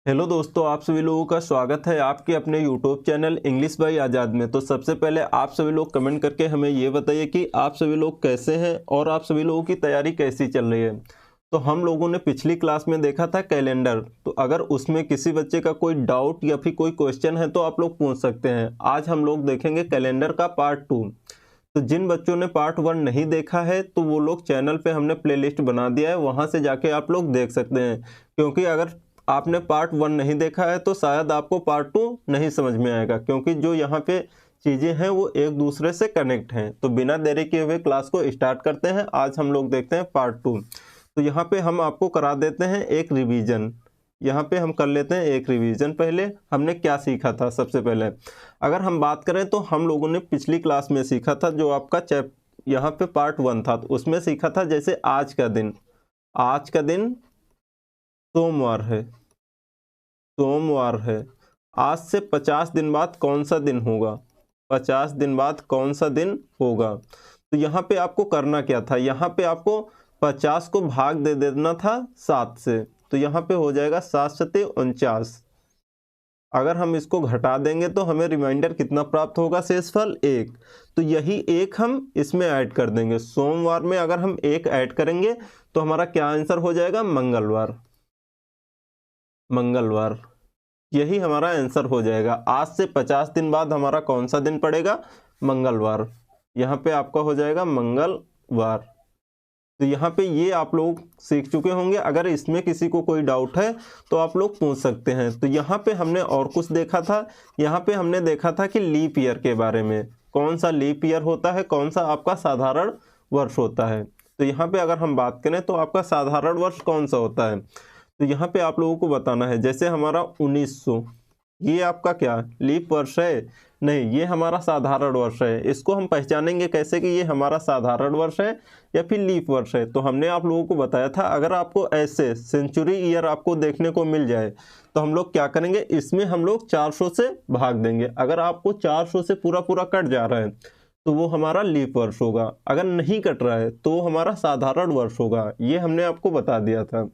Hello दोस्तों, आप सभी लोगों का स्वागत है आपके अपने यूट्यूब चैनल इंग्लिश बाय आज़ाद में। तो सबसे पहले आप सभी लोग कमेंट करके हमें ये बताइए कि आप सभी लोग कैसे हैं और आप सभी लोगों की तैयारी कैसी चल रही है। तो हम लोगों ने पिछली क्लास में देखा था कैलेंडर, तो अगर उसमें किसी बच्चे का कोई डाउट या फिर कोई क्वेश्चन है तो आप लोग पूछ सकते हैं। आज हम लोग देखेंगे कैलेंडर का पार्ट 2। तो जिन बच्चों ने पार्ट 1 नहीं देखा है तो वो लोग चैनल पे हमने प्लेलिस्ट बना दिया है, वहाँ से जाके आप लोग देख सकते हैं। क्योंकि अगर आपने पार्ट 1 नहीं देखा है तो शायद आपको पार्ट 2 नहीं समझ में आएगा, क्योंकि जो यहाँ पे चीज़ें हैं वो एक दूसरे से कनेक्ट हैं। तो बिना देरी किए हुए क्लास को स्टार्ट करते हैं। आज हम लोग देखते हैं पार्ट 2। तो यहाँ पे हम आपको करा देते हैं एक रिवीजन। यहाँ पे हम कर लेते हैं एक रिवीजन। पहले हमने क्या सीखा था, सबसे पहले अगर हम बात करें तो हम लोगों ने पिछली क्लास में सीखा था, जो आपका यहाँ पे पार्ट 1 था, तो उसमें सीखा था जैसे आज का दिन सोमवार है। आज से 50 दिन बाद कौन सा दिन होगा, 50 दिन बाद कौन सा दिन होगा। तो यहाँ पे आपको करना क्या था, यहाँ पे आपको 50 को भाग दे देना था 7 से। तो यहाँ पे हो जाएगा 7 सते 49। अगर हम इसको घटा देंगे तो हमें रिमाइंडर कितना प्राप्त होगा, शेषफल 1। तो यही 1 हम इसमें ऐड कर देंगे। सोमवार में अगर हम 1 ऐड करेंगे तो हमारा क्या आंसर हो जाएगा, मंगलवार। यही हमारा आंसर हो जाएगा। आज से 50 दिन बाद हमारा कौन सा दिन पड़ेगा, मंगलवार। यहाँ पे आपका हो जाएगा मंगलवार। तो यहाँ पे ये आप लोग सीख चुके होंगे। अगर इसमें किसी को कोई डाउट है तो आप लोग पूछ सकते हैं। तो यहाँ पे हमने और कुछ देखा था। यहाँ पे हमने देखा था कि लीप ईयर के बारे में, कौन सा लीप ईयर होता है, कौन सा आपका साधारण वर्ष होता है। तो यहाँ पे अगर हम बात करें तो आपका साधारण वर्ष कौन सा होता है, तो यहाँ पे आप लोगों को बताना है। जैसे हमारा 1900, ये आपका क्या लीप वर्ष है, नहीं, ये हमारा साधारण वर्ष है। इसको हम पहचानेंगे कैसे कि ये हमारा साधारण वर्ष है या फिर लीप वर्ष है। तो हमने आप लोगों को बताया था, अगर आपको ऐसे सेंचुरी ईयर आपको देखने को मिल जाए तो हम लोग क्या करेंगे, इसमें हम लोग 400 से भाग देंगे। अगर आपको 400 से पूरा कट जा रहा है तो वो हमारा लीप वर्ष होगा। अगर नहीं कट रहा है तो वो हमारा साधारण वर्ष होगा। ये हमने आपको बता दिया था।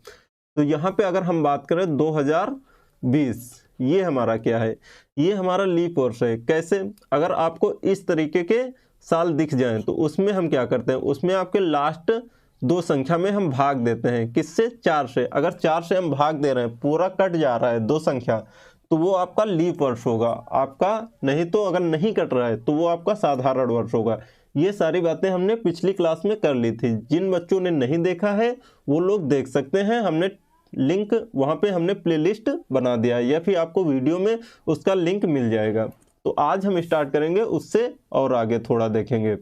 तो यहाँ पे अगर हम बात करें 2020, ये हमारा क्या है, ये हमारा लीप वर्ष है। कैसे, अगर आपको इस तरीके के साल दिख जाएं तो उसमें हम क्या करते हैं, उसमें आपके लास्ट 2 संख्या में हम भाग देते हैं। किससे, 4 से। अगर 4 से हम भाग दे रहे हैं, पूरा कट जा रहा है 2 संख्या, तो वो आपका लीप वर्ष होगा आपका। नहीं तो अगर नहीं कट रहा है तो वो आपका साधारण वर्ष होगा। ये सारी बातें हमने पिछली क्लास में कर ली थी। जिन बच्चों ने नहीं देखा है वो लोग देख सकते हैं। हमने लिंक वहाँ पे हमने प्लेलिस्ट बना दिया है, या फिर आपको वीडियो में उसका लिंक मिल जाएगा। तो आज हम स्टार्ट करेंगे उससे और आगे थोड़ा देखेंगे।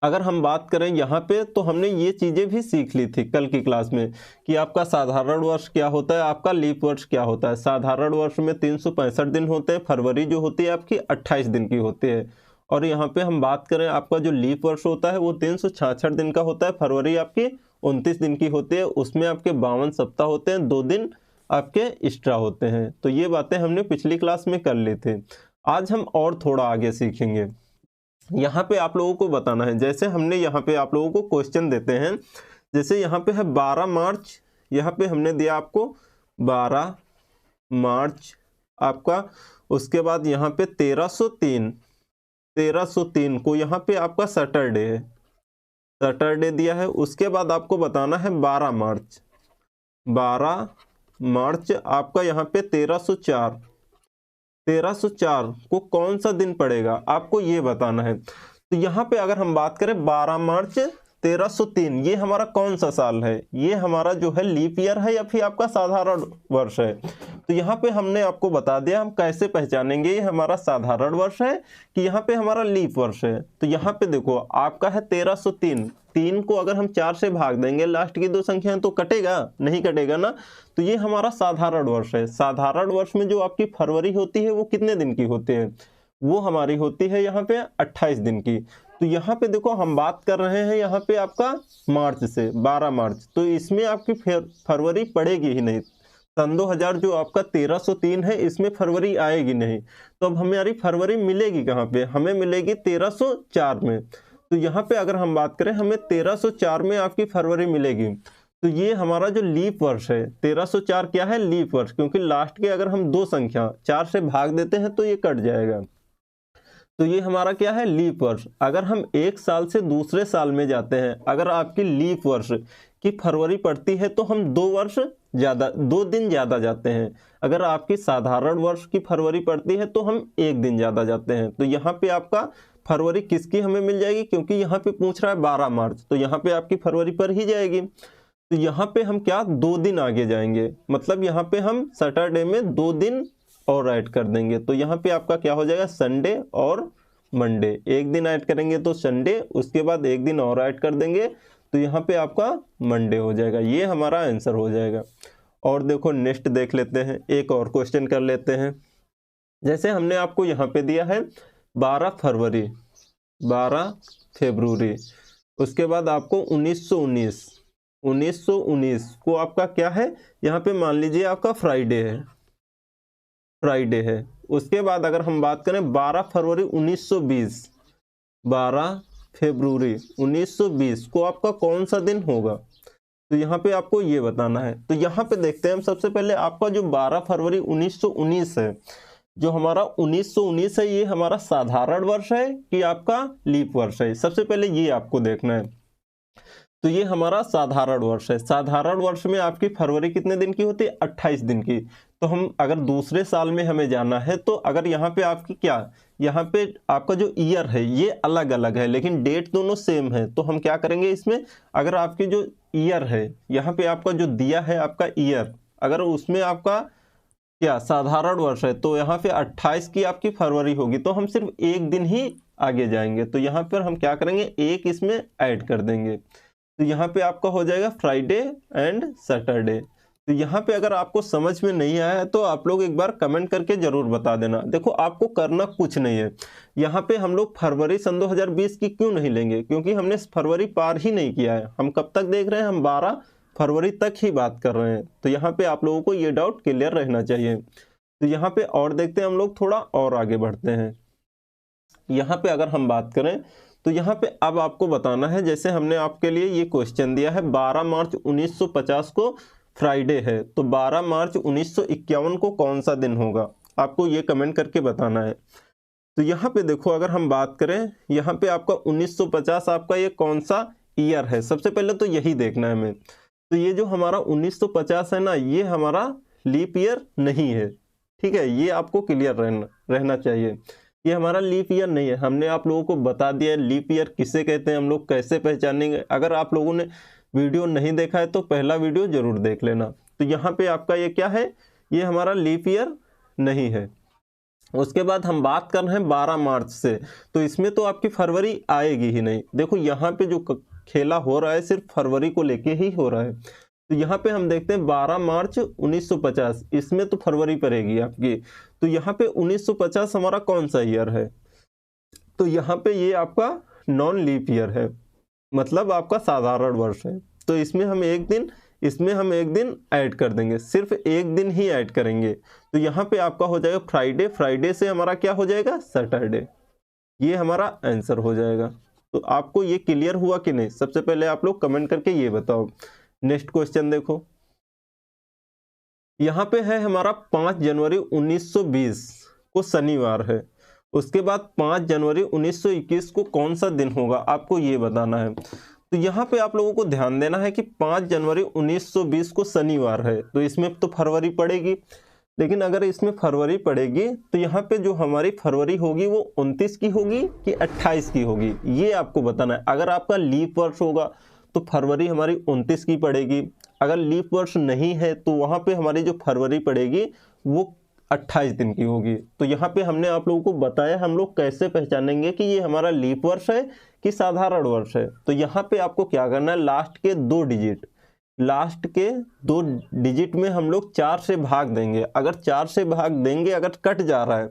अगर हम बात करें यहाँ पे तो हमने ये चीज़ें भी सीख ली थी कल की क्लास में कि आपका साधारण वर्ष क्या होता है, आपका लीप वर्ष क्या होता है। साधारण वर्ष में 365 दिन होते हैं, फरवरी जो होती है आपकी 28 दिन की होती है। और यहाँ पे हम बात करें, आपका जो लीप वर्ष होता है वो 366 दिन का होता है, फरवरी आपकी 29 दिन की होती है। उसमें आपके 52 सप्ताह होते हैं, 2 दिन आपके एक्स्ट्रा होते हैं। तो ये बातें हमने पिछली क्लास में कर ली थी। आज हम और थोड़ा आगे सीखेंगे। यहाँ पे आप लोगों को बताना है, जैसे हमने यहाँ पे आप लोगों को क्वेश्चन देते हैं। जैसे यहाँ पे है 12 मार्च, यहाँ पे हमने दिया आपको 12 मार्च आपका। उसके बाद यहाँ पे 1303 को यहाँ पे आपका सैटरडे है, सैटरडे दिया है। उसके बाद आपको बताना है 12 मार्च आपका यहाँ पे 1304 को कौन सा दिन पड़ेगा, आपको ये बताना है। तो यहाँ पे अगर हम बात करें 12 मार्च 1303, ये हमारा कौन सा साल है, ये हमारा जो है लीप ईयर है या फिर आपका साधारण वर्ष है। तो यहाँ पे हमने आपको बता दिया हम कैसे पहचानेंगे ये हमारा साधारण वर्ष है कि यहाँ पे हमारा लीप वर्ष है। तो यहाँ पे देखो आपका है 1303, 3 को अगर हम 4 से भाग देंगे, लास्ट की 2 संख्या तो कटेगा, नहीं कटेगा ना। तो ये हमारा साधारण वर्ष है। साधारण वर्ष में जो आपकी फरवरी होती है वो कितने दिन की होती है, वो हमारी होती है यहाँ पे 28 दिन की। तो यहाँ पे देखो हम बात कर रहे हैं यहाँ पे आपका मार्च से, 12 मार्च, तो इसमें आपकी फरवरी पड़ेगी ही नहीं। सन 2000 जो आपका 1303 है इसमें फरवरी आएगी नहीं। तो अब हमारी फरवरी मिलेगी कहाँ पे, हमें मिलेगी 1304 में। तो यहाँ पे अगर हम बात करें हमें 1304 में आपकी फरवरी मिलेगी। तो ये हमारा जो लीप वर्ष है 1304 क्या है, लीप वर्ष, क्योंकि लास्ट के अगर हम दो संख्या 4 से भाग देते हैं तो ये कट जाएगा। तो ये हमारा क्या है, लीप वर्ष। अगर हम एक साल से दूसरे साल में जाते हैं, अगर आपकी लीप वर्ष की फरवरी पड़ती है तो हम 2 दिन ज़्यादा जाते हैं। अगर आपकी साधारण वर्ष की फरवरी पड़ती है तो हम 1 दिन ज़्यादा जाते हैं। तो यहाँ पे आपका फरवरी किसकी हमें मिल जाएगी, क्योंकि यहाँ पे पूछ रहा है 12 मार्च, तो यहाँ पे आपकी फरवरी पर ही जाएगी। तो यहाँ पे हम क्या 2 दिन आगे जाएंगे, मतलब यहाँ पे हम सैटरडे में 2 दिन और ऐड कर देंगे। तो यहाँ पे आपका क्या हो जाएगा, संडे और मंडे, 1 दिन ऐड करेंगे तो संडे, उसके बाद 1 दिन और ऐड कर देंगे तो यहाँ पे आपका मंडे हो जाएगा। ये हमारा आंसर हो जाएगा। और देखो नेक्स्ट देख लेते हैं, एक और क्वेश्चन कर लेते हैं। जैसे हमने आपको यहाँ पे दिया है 12 फरवरी, 12 फरवरी, उसके बाद आपको 1919 को आपका क्या है, यहाँ पे मान लीजिए आपका फ्राइडे है। उसके बाद अगर हम बात करें 12 फरवरी 1920, 12 फरवरी 1920 को आपका कौन सा दिन होगा, तो यहाँ पे आपको ये बताना है। तो यहाँ पे देखते हैं हम, सबसे पहले आपका जो 12 फरवरी 1919 है, जो हमारा 1919 है, ये हमारा साधारण वर्ष है कि आपका लीप वर्ष है, सबसे पहले ये आपको देखना है। तो ये हमारा साधारण वर्ष है। साधारण वर्ष में आपकी फरवरी कितने दिन की होती है, 28 दिन की। तो हम अगर दूसरे साल में हमें जाना है, तो अगर यहाँ पे आपकी क्या, यहाँ पे आपका जो ईयर है ये अलग अलग है लेकिन डेट दोनों सेम है, तो हम क्या करेंगे इसमें, अगर आपकी जो ईयर है, यहाँ पे आपका जो दिया है आपका ईयर, अगर उसमें आपका क्या साधारण वर्ष है, तो यहाँ पे 28 की आपकी फरवरी होगी, तो हम सिर्फ 1 दिन ही आगे जाएंगे। तो यहाँ पर हम क्या करेंगे, 1 इसमें ऐड कर देंगे। तो यहाँ पे आपका हो जाएगा फ्राइडे एंड सैटरडे। तो यहाँ पे अगर आपको समझ में नहीं आया है तो आप लोग एक बार कमेंट करके जरूर बता देना। देखो आपको करना कुछ नहीं है, यहाँ पे हम लोग फरवरी सन 2020 की क्यों नहीं लेंगे, क्योंकि हमने फरवरी पार ही नहीं किया है। हम कब तक देख रहे हैं, हम 12 फरवरी तक ही बात कर रहे हैं। तो यहाँ पे आप लोगों को ये डाउट क्लियर रहना चाहिए। तो यहाँ पे और देखते हैं हम लोग, थोड़ा और आगे बढ़ते हैं। यहाँ पे अगर हम बात करें तो यहाँ पे अब आपको बताना है, जैसे हमने आपके लिए ये क्वेश्चन दिया है 12 मार्च 1950 को फ्राइडे है, तो 12 मार्च 1951 को कौन सा दिन होगा, आपको ये कमेंट करके बताना है। तो यहाँ पे देखो अगर हम बात करें, यहाँ पे आपका 1950 आपका ये कौन सा ईयर है, सबसे पहले तो यही देखना है हमें। तो ये जो हमारा 1950 है ना, ये हमारा लीप ईयर नहीं है, ठीक है, ये आपको क्लियर रहना चाहिए। ये हमारा लीप ईयर नहीं है। हमने आप लोगों को बता दिया लीप ईयर किसे कहते हैं, हम लोग कैसे पहचानेंगे। अगर आप लोगों ने वीडियो नहीं देखा है तो पहला वीडियो जरूर देख लेना। तो यहाँ पे आपका ये क्या है, ये हमारा लीप ईयर नहीं है। उसके बाद हम बात कर रहे हैं 12 मार्च से, तो इसमें तो आपकी फरवरी आएगी ही नहीं। देखो यहाँ पे जो खेला हो रहा है सिर्फ फरवरी को लेके ही हो रहा है। तो यहाँ पे हम देखते हैं 12 मार्च 1950, इसमें तो फरवरी पड़ेगी आपकी। तो यहाँ पे 1950 हमारा कौन सा ईयर है, तो यहाँ पे ये आपका नॉन लीप ईयर है, मतलब आपका साधारण वर्ष है। तो इसमें हम एक दिन ऐड कर देंगे, सिर्फ 1 दिन ही ऐड करेंगे। तो यहाँ पे आपका हो जाएगा फ्राइडे, फ्राइडे से हमारा क्या हो जाएगा, सैटरडे। ये हमारा आंसर हो जाएगा। तो आपको ये क्लियर हुआ कि नहीं, सबसे पहले आप लोग कमेंट करके ये बताओ। नेक्स्ट क्वेश्चन देखो, यहाँ पे है हमारा 5 जनवरी 1920 को शनिवार है। उसके बाद 5 जनवरी 1921 को कौन सा दिन होगा, आपको ये बताना है। तो यहाँ पे आप लोगों को ध्यान देना है कि 5 जनवरी 1920 को शनिवार है, तो इसमें तो फरवरी पड़ेगी। लेकिन अगर इसमें फरवरी पड़ेगी तो यहाँ पे जो हमारी फरवरी होगी वो 29 की होगी कि 28 की होगी, ये आपको बताना है। अगर आपका लीप वर्ष होगा तो फरवरी हमारी 29 की पड़ेगी। अगर लीप वर्ष नहीं है तो वहाँ पे हमारी जो फरवरी पड़ेगी वो 28 दिन की होगी। तो यहाँ पे हमने आप लोगों को बताया हम लोग कैसे पहचानेंगे कि ये हमारा लीप वर्ष है कि साधारण वर्ष है। तो यहाँ पे आपको क्या करना है, लास्ट के 2 डिजिट में हम लोग 4 से भाग देंगे। अगर 4 से भाग देंगे, अगर कट जा रहा है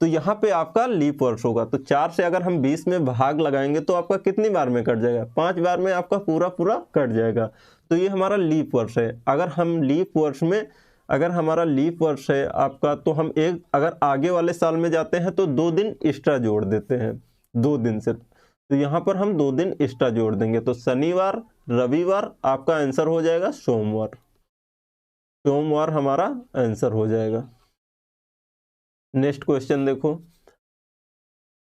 तो यहाँ पे आपका लीप वर्ष होगा। तो 4 से अगर हम 20 में भाग लगाएंगे तो आपका कितनी बार में कट जाएगा, 5 बार में आपका पूरा कट जाएगा। तो ये हमारा लीप वर्ष है। अगर हम लीप वर्ष में, अगर हमारा लीप वर्ष है आपका, तो हम अगर आगे वाले साल में जाते हैं तो 2 दिन एक्स्ट्रा जोड़ देते हैं, 2 दिन से। तो यहाँ पर हम 2 दिन एक्स्ट्रा जोड़ देंगे। तो शनिवार रविवार आपका आंसर हो जाएगा सोमवार। सोमवार हमारा आंसर हो जाएगा। नेक्स्ट क्वेश्चन देखो,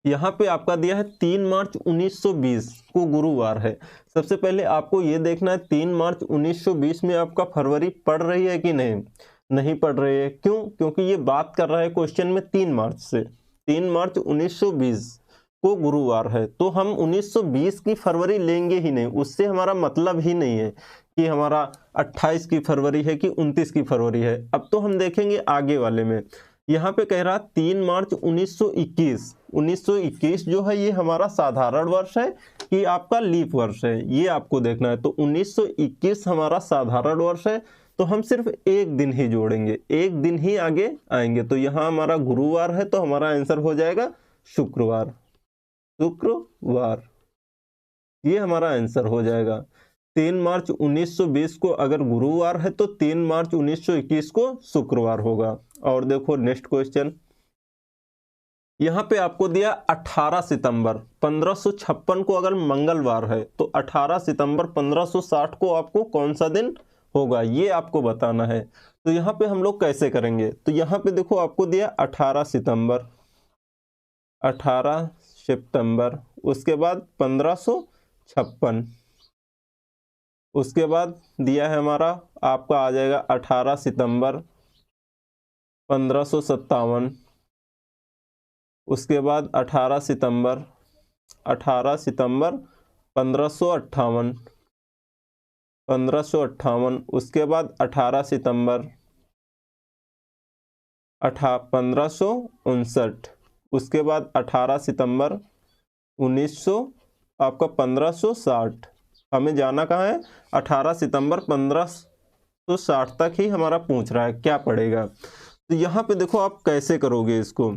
यहाँ पे आपका दिया है 3 मार्च 1920 को गुरुवार है। सबसे पहले आपको ये देखना है 3 मार्च 1920 में आपका फरवरी पड़ रही है कि नहीं, नहीं पड़ रही है। क्यों? क्योंकि ये बात कर रहा है क्वेश्चन में 3 मार्च से। 3 मार्च 1920 को गुरुवार है, तो हम 1920 की फरवरी लेंगे ही नहीं, उससे हमारा मतलब ही नहीं है कि हमारा 28 की फरवरी है कि 29 की फरवरी है। अब तो हम देखेंगे आगे वाले में। यहाँ पे कह रहा 3 मार्च 1921। 1921 जो है ये हमारा साधारण वर्ष है कि आपका लीप वर्ष है, ये आपको देखना है। तो 1921 हमारा साधारण वर्ष है, तो हम सिर्फ एक दिन ही जोड़ेंगे, एक दिन ही आगे आएंगे। तो यहाँ हमारा गुरुवार है, तो हमारा आंसर हो जाएगा शुक्रवार। शुक्रवार ये हमारा आंसर हो जाएगा। 3 मार्च 1920 को अगर गुरुवार है तो 3 मार्च 1921 को शुक्रवार होगा। और देखो नेक्स्ट क्वेश्चन, यहाँ पे आपको दिया 18 सितंबर 1556 को अगर मंगलवार है तो 18 सितंबर 1560 को आपको कौन सा दिन होगा, ये आपको बताना है। तो यहाँ पे हम लोग कैसे करेंगे, तो यहाँ पे देखो आपको दिया 18 सितंबर, 18 सितंबर, उसके बाद 1556, उसके बाद दिया है हमारा आपका आ जाएगा 18 सितंबर 1557, उसके बाद 18 सितंबर 1558, 1558, उसके बाद 18 सितंबर 1559, उसके बाद 18 सितंबर 1900 आपका 1560। हमें जाना कहाँ है, 18 सितंबर 1560 तक ही हमारा पूछ रहा है क्या पड़ेगा। तो यहाँ पे देखो आप कैसे करोगे इसको।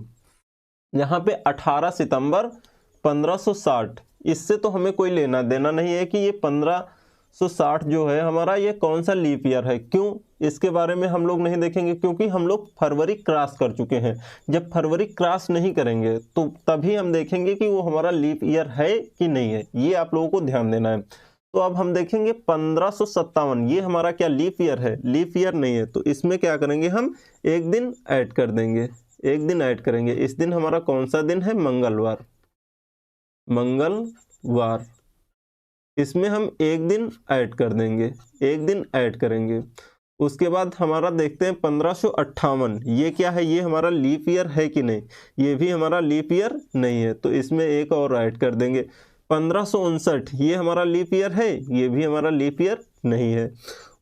यहाँ पे 18 सितंबर 1560, इससे तो हमें कोई लेना देना नहीं है कि ये 1560 जो है हमारा ये कौन सा लीप ईयर है। क्यों, इसके बारे में हम लोग नहीं देखेंगे, क्योंकि हम लोग फरवरी क्रॉस कर चुके हैं। जब फरवरी क्रॉस नहीं करेंगे तो तभी हम देखेंगे कि वो हमारा लीप ईयर है कि नहीं है, ये आप लोगों को ध्यान देना है। तो अब हम देखेंगे 1557, ये हमारा क्या लीप ईयर है, लीप ईयर नहीं है। तो इसमें क्या करेंगे, हम एक दिन ऐड कर देंगे, एक दिन ऐड करेंगे। इस दिन हमारा कौन सा दिन है, मंगलवार, मंगलवार, इसमें हम एक दिन ऐड कर देंगे, एक दिन ऐड करेंगे। उसके बाद हमारा देखते हैं 1558, ये क्या है, ये हमारा लीप ईयर है कि नहीं, ये भी हमारा लीप ईयर नहीं है, तो इसमें एक और ऐड कर देंगे। 1559, ये हमारा लीप ईयर है, ये भी हमारा लीप ईयर नहीं है।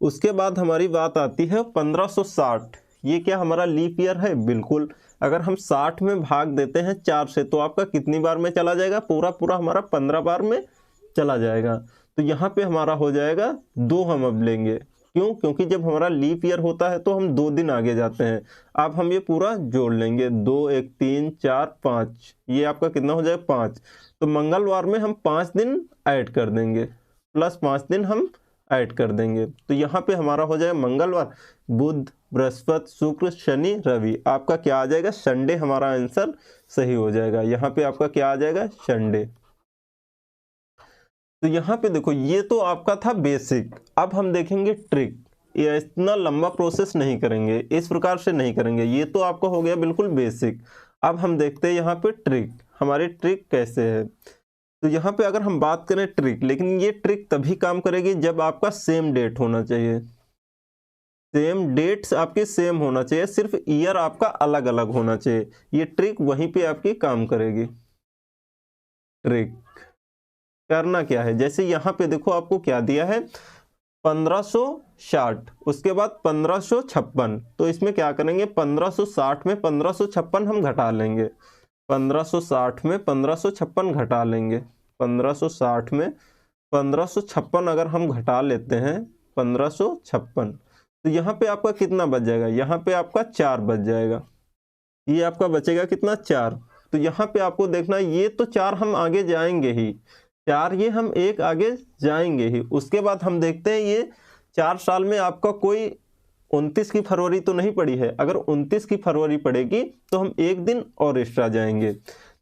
उसके बाद हमारी बात आती है 1560, ये क्या हमारा लीप ईयर है, बिल्कुल। अगर हम 60 में भाग देते हैं 4 से तो आपका कितनी बार में चला जाएगा, पूरा पूरा हमारा 15 बार में चला जाएगा। तो यहाँ पे हमारा हो जाएगा 2 हम अब लेंगे। क्यों, क्योंकि जब हमारा लीप ईयर होता है तो हम 2 दिन आगे जाते हैं। अब हम ये पूरा जोड़ लेंगे, 2 1 3 4 5, ये आपका कितना हो जाएगा 5। तो मंगलवार में हम 5 दिन ऐड कर देंगे, प्लस 5 दिन हम ऐड कर देंगे। तो यहाँ पे हमारा हो जाएगा मंगलवार, बुध, बृहस्पति, शुक्र, शनि, रवि, आपका क्या आ जाएगा, संडे हमारा आंसर सही हो जाएगा। यहाँ पे आपका क्या आ जाएगा, संडे। तो यहाँ पे देखो ये तो आपका था बेसिक। अब हम देखेंगे ट्रिक। ये इतना लंबा प्रोसेस नहीं करेंगे, इस प्रकार से नहीं करेंगे, ये तो आपका हो गया बिल्कुल बेसिक। अब हम देखते हैं यहाँ पे ट्रिक, हमारी ट्रिक कैसे है। तो यहाँ पे अगर हम बात करें ट्रिक, लेकिन ये ट्रिक तभी काम करेगी जब आपका सेम डेट होना चाहिए, सेम डेट्स आपके सेम होना चाहिए, सिर्फ ईयर आपका अलग अलग होना चाहिए। ये ट्रिक वहीं पे आपकी काम करेगी। ट्रिक करना क्या है, जैसे यहाँ पे देखो आपको क्या दिया है 1560, उसके बाद 1556, तो इसमें क्या करेंगे 1560 में 1556 हम घटा लेंगे, 1560 में 1556 घटा लेंगे, 1560 में 1556 अगर हम घटा लेते हैं 1556, तो यहाँ पे आपका कितना बच जाएगा, यहाँ पे आपका 4 बच जाएगा, ये आपका बचेगा कितना 4। तो यहाँ पे आपको देखना ये तो 4 हम आगे जाएंगे ही, 4 ये हम एक आगे जाएंगे ही। उसके बाद हम देखते हैं ये 4 साल में आपका कोई 29 की फरवरी तो नहीं पड़ी है, अगर 29 की फरवरी पड़ेगी तो हम एक दिन और एक्स्ट्रा जाएंगे।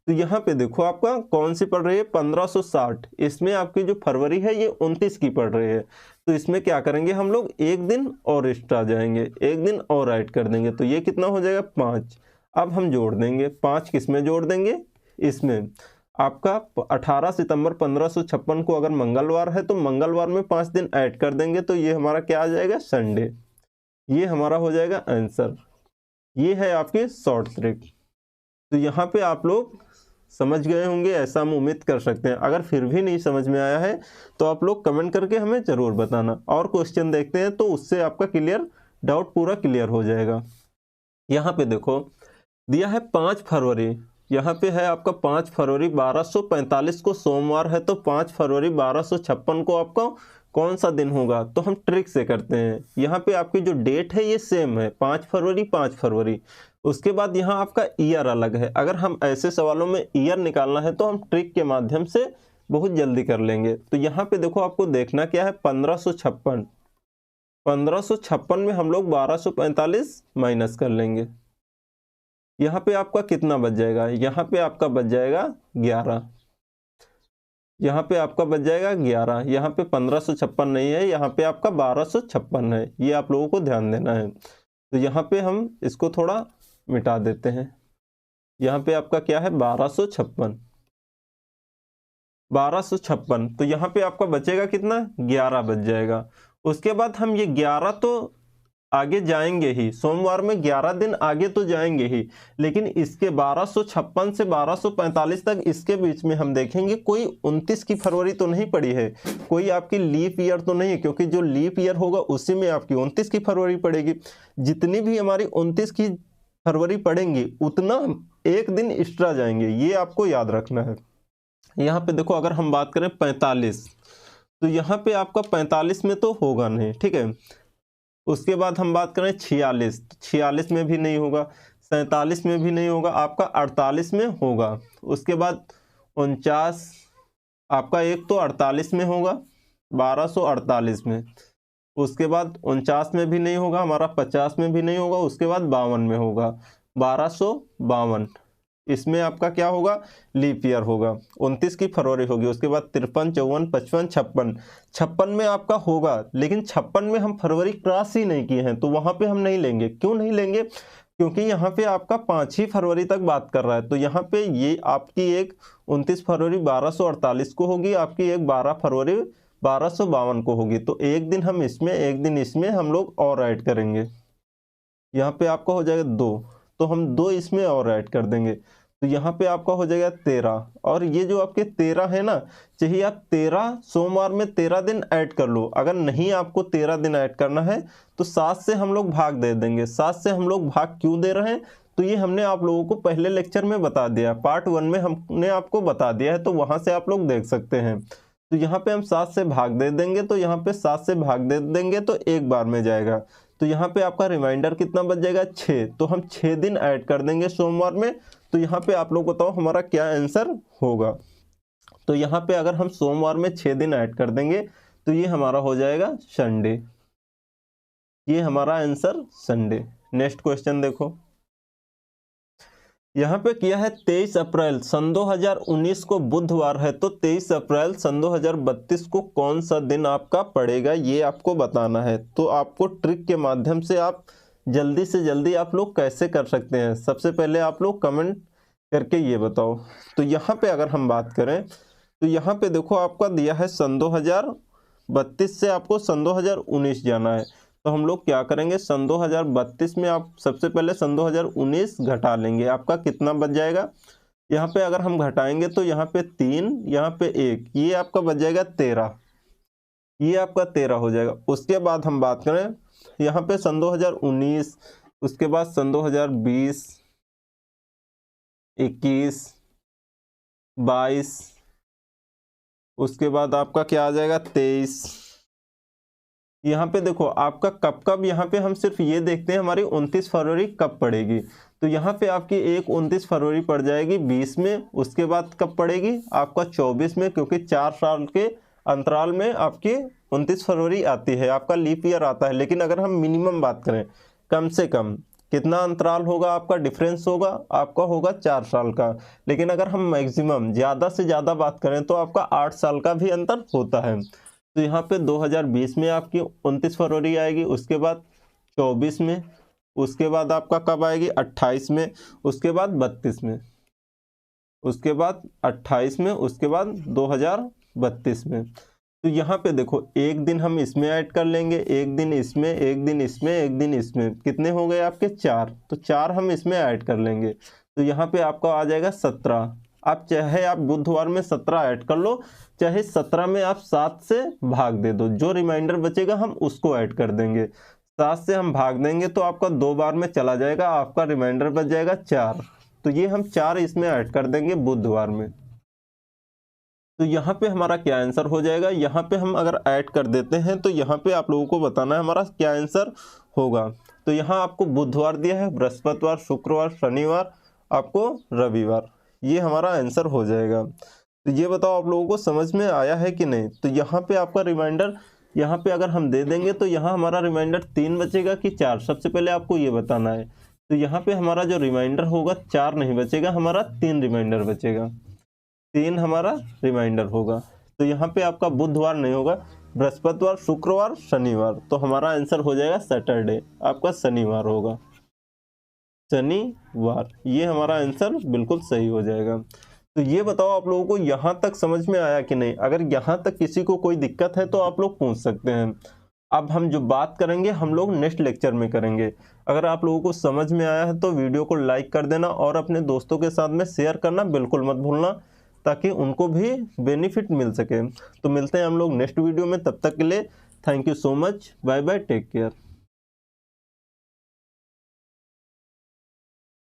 तो यहाँ पे देखो आपका कौन सी पड़ रही है 1560, इसमें आपकी जो फरवरी है ये 29 की पड़ रही है। तो इसमें क्या करेंगे हम लोग, एक दिन और एक्स्ट्रा जाएंगे, एक दिन और ऐड कर देंगे, तो ये कितना हो जाएगा 5। अब हम जोड़ देंगे 5, किस में जोड़ देंगे, इसमें। आपका 18 सितंबर 1556 को अगर मंगलवार है तो मंगलवार में 5 दिन ऐड कर देंगे, तो ये हमारा क्या आ जाएगा, संडे। ये हमारा हो जाएगा आंसर। ये है आपकी शॉर्ट ट्रिक। तो यहाँ पे आप लोग समझ गए होंगे, ऐसा हम उम्मीद कर सकते हैं। अगर फिर भी नहीं समझ में आया है तो आप लोग कमेंट करके हमें ज़रूर बताना, और क्वेश्चन देखते हैं तो उससे आपका डाउट पूरा क्लियर हो जाएगा। यहाँ पे देखो दिया है 5 फरवरी, यहाँ पे है आपका 5 फरवरी 1245 को सोमवार है, तो 5 फरवरी 1256 को आपका कौन सा दिन होगा, तो हम ट्रिक से करते हैं। यहाँ पे आपकी जो डेट है ये सेम है, 5 फरवरी 5 फरवरी। उसके बाद यहाँ आपका ईयर अलग है। अगर हम ऐसे सवालों में ईयर निकालना है तो हम ट्रिक के माध्यम से बहुत जल्दी कर लेंगे। तो यहाँ पे देखो आपको देखना क्या है, 1556, 1556 में हम लोग 1245 माइनस कर लेंगे। यहाँ पे आपका कितना बच जाएगा, यहाँ पे आपका बच जाएगा 11, यहाँ पे आपका बच जाएगा 11। यहाँ पे 1556 नहीं है, यहाँ पे आपका 1256 है, ये आप लोगों को ध्यान देना है। तो यहाँ पे हम इसको थोड़ा मिटा देते हैं। यहाँ पे आपका क्या है 1256, 1256, तो यहाँ पे आपका बचेगा कितना, 11 बच जाएगा। उसके बाद हम ये 11 तो आगे जाएंगे ही, सोमवार में 11 दिन आगे तो जाएंगे ही, लेकिन इसके 1256 से 1245 तक इसके बीच में हम देखेंगे कोई 29 की फरवरी तो नहीं पड़ी है, कोई आपकी लीप ईयर तो नहीं है, क्योंकि जो लीप ईयर होगा उसी में आपकी 29 की फरवरी पड़ेगी। जितनी भी हमारी 29 की फरवरी पड़ेंगी उतना एक दिन एक्स्ट्रा जाएंगे, ये आपको याद रखना है। यहाँ पे देखो अगर हम बात करें 45, तो यहाँ पे आपका 45 में तो होगा नहीं, ठीक है। उसके बाद हम बात करें 46, 46 में भी नहीं होगा, 47 में भी नहीं होगा, आपका 48 में होगा। उसके बाद 49, आपका एक तो 48 में होगा, 1248 में। उसके बाद 49 में भी नहीं होगा हमारा, 50 में भी नहीं होगा, उसके बाद 52 में होगा, 1252। इसमें आपका क्या होगा, लीप ईयर होगा, 29 की फरवरी होगी। उसके बाद 53, 54, 55, 56, 56 में आपका होगा, लेकिन 56 में हम फरवरी क्रॉस ही नहीं किए हैं, तो वहां पे हम नहीं लेंगे। क्यों नहीं लेंगे, क्योंकि यहाँ पे आपका 5 ही फरवरी तक बात कर रहा है। तो यहाँ पे ये आपकी एक 29 फरवरी 1248 को होगी, आपकी एक 12 फरवरी 1252 को होगी। तो एक दिन हम इसमें, एक दिन इसमें हम लोग और ऐड करेंगे। यहाँ पे आपका हो जाएगा 2, तो हम 2 इसमें और ऐड कर देंगे, तो यहाँ पे आपका हो जाएगा 13। और ये जो आपके 13 है ना, चाहिए आप 13 सोमवार में 13 दिन ऐड कर लो। अगर नहीं आपको 13 दिन ऐड करना है तो 7 से हम लोग भाग दे देंगे। 7 से हम लोग भाग क्यों दे रहे हैं, तो ये हमने आप लोगों को पहले लेक्चर में बता दिया, पार्ट 1 में हमने आपको बता दिया है, तो वहां से आप लोग देख सकते हैं। तो यहाँ पे हम 7 से भाग दे देंगे, तो यहाँ पे 7 से भाग दे देंगे तो एक बार में जाएगा। तो यहाँ पे आपका रिमाइंडर कितना बच जाएगा, 6। तो हम 6 दिन ऐड कर देंगे सोमवार में। तो यहाँ पे आप लोग बताओ हमारा क्या आंसर होगा। तो यहाँ पे अगर हम सोमवार में 6 दिन ऐड कर देंगे तो ये हमारा हो जाएगा संडे। ये हमारा आंसर संडे। नेक्स्ट क्वेश्चन देखो, यहाँ पे किया है 23 अप्रैल सन 2019 को बुधवार है, तो 23 अप्रैल सन 2032 को कौन सा दिन आपका पड़ेगा, ये आपको बताना है। तो आपको ट्रिक के माध्यम से आप जल्दी से जल्दी आप लोग कैसे कर सकते हैं, सबसे पहले आप लोग कमेंट करके ये बताओ। तो यहाँ पे अगर हम बात करें तो यहाँ पे देखो आपका दिया है सन 2032 से आपको सन 2019 जाना है। तो हम लोग क्या करेंगे, सन 2032 में आप सबसे पहले सन 2019 घटा लेंगे, आपका कितना बच जाएगा। यहाँ पे अगर हम घटाएंगे तो यहाँ पे 3, यहाँ पे 1, ये आपका बच जाएगा 13, ये आपका 13 हो जाएगा। उसके बाद हम बात करें यहाँ पे सन 2019, उसके बाद सन 2020, 21, 22, उसके बाद आपका क्या आ जाएगा 23। यहाँ पे देखो आपका कब कब, यहाँ पे हम सिर्फ ये देखते हैं हमारी 29 फरवरी कब पड़ेगी। तो यहाँ पे आपकी एक 29 फरवरी पड़ जाएगी 20 में। उसके बाद कब पड़ेगी आपका 24 में, क्योंकि 4 साल के अंतराल में आपकी 29 फरवरी आती है, आपका लीप ईयर आता है। लेकिन अगर हम मिनिमम बात करें, कम से कम कितना अंतराल होगा आपका, डिफरेंस होगा आपका होगा 4 साल का। लेकिन अगर हम मैक्सिमम ज़्यादा से ज़्यादा बात करें तो आपका 8 साल का भी अंतर होता है। तो यहाँ पे 2020 में आपकी 29 फरवरी आएगी, उसके बाद 24 में, उसके बाद आपका कब आएगी 28 में, उसके बाद 32 में, उसके बाद 28 में, उसके बाद 2032 में। तो यहाँ पे देखो एक दिन हम इसमें ऐड कर लेंगे, एक दिन इसमें, एक दिन इसमें, एक दिन इसमें, कितने हो गए आपके 4। तो 4 हम इसमें ऐड कर लेंगे, तो यहाँ पे आपका आ जाएगा 17। आप चाहे आप बुधवार में 17 ऐड कर लो, चाहे 17 में आप 7 से भाग दे दो, जो रिमाइंडर बचेगा हम उसको ऐड कर देंगे। 7 से हम भाग देंगे तो आपका 2 बार में चला जाएगा, आपका रिमाइंडर बच जाएगा 4। तो ये हम 4 इसमें ऐड कर देंगे बुधवार में। तो यहाँ पे हमारा क्या आंसर हो जाएगा, यहाँ पे हम अगर ऐड कर देते हैं तो यहाँ पे आप लोगों को बताना है हमारा क्या आंसर होगा। तो यहाँ आपको बुधवार दिया है, बृहस्पतिवार, शुक्रवार, शनिवार, आपको रविवार, ये हमारा आंसर हो जाएगा। तो ये बताओ आप लोगों को समझ में आया है कि नहीं। तो यहाँ पे आपका रिमाइंडर यहाँ पे अगर हम दे देंगे तो यहाँ हमारा रिमाइंडर 3 बचेगा कि 4, सबसे पहले आपको ये बताना है। तो यहाँ पे हमारा जो रिमाइंडर होगा 4 नहीं बचेगा, हमारा 3 रिमाइंडर बचेगा, 3 हमारा रिमाइंडर होगा। तो यहाँ पे आपका बुधवार नहीं होगा, बृहस्पतिवार, शुक्रवार, शनिवार। तो हमारा आंसर हो जाएगा सैटरडे, आपका शनिवार होगा, शनिवार। ये हमारा आंसर बिल्कुल सही हो जाएगा। तो ये बताओ आप लोगों को यहाँ तक समझ में आया कि नहीं। अगर यहाँ तक किसी को कोई दिक्कत है तो आप लोग पूछ सकते हैं। अब हम जो बात करेंगे हम लोग नेक्स्ट लेक्चर में करेंगे। अगर आप लोगों को समझ में आया है तो वीडियो को लाइक कर देना और अपने दोस्तों के साथ में शेयर करना बिल्कुल मत भूलना, ताकि उनको भी बेनिफिट मिल सके। तो मिलते हैं हम लोग नेक्स्ट वीडियो में, तब तक के लिए thank you so much, bye bye, take care.